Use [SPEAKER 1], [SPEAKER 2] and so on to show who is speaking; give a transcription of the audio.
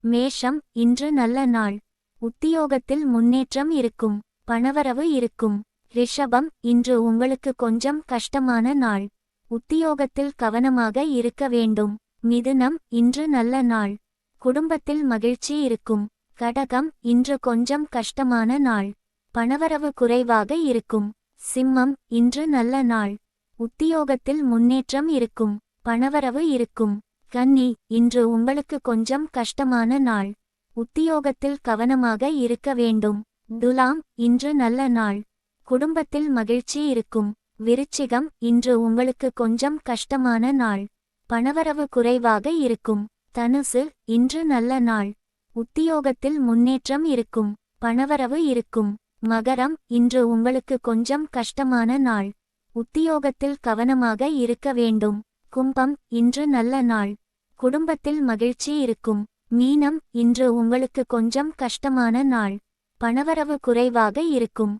[SPEAKER 1] மேஷம், இன்று நல்ல நாள். உத்தியோகத்தில் முன்னேற்றம் இருக்கும். பணவரவு இருக்கும். ரிஷபம், இன்று உங்களுக்கு கொஞ்சம் கஷ்டமான நாள். உத்தியோகத்தில் கவனமாக இருக்க வேண்டும். மிதுனம், இன்று நல்ல நாள். குடும்பத்தில் மகிழ்ச்சி இருக்கும். கடகம், இன்று கொஞ்சம் கஷ்டமான நாள். பணவரவு குறைவாக இருக்கும். சிம்மம், இன்று நல்ல நாள். உத்தியோகத்தில் முன்னேற்றம் இருக்கும். பணவரவு இருக்கும். கன்னி, இன்று உங்களுக்கு கொஞ்சம் கஷ்டமான நாள். உத்தியோகத்தில் கவனமாக இருக்க வேண்டும். துலாம், இன்று நல்ல நாள். குடும்பத்தில் மகிழ்ச்சி இருக்கும். விருச்சிகம், இன்று உங்களுக்கு கொஞ்சம் கஷ்டமான நாள். பணவரவு குறைவாக இருக்கும். தனுசு, இன்று நல்ல நாள். உத்தியோகத்தில் முன்னேற்றம் இருக்கும். பணவரவு இருக்கும். மகரம், இன்று உங்களுக்கு கொஞ்சம் கஷ்டமான நாள். உத்தியோகத்தில் கவனமாக இருக்க வேண்டும். கும்பம், இன்று நல்ல நாள். குடும்பத்தில் மகிழ்ச்சி இருக்கும். மீனம், இன்று உங்களுக்கு கொஞ்சம் கஷ்டமான நாள். பணவரவு குறைவாக இருக்கும்.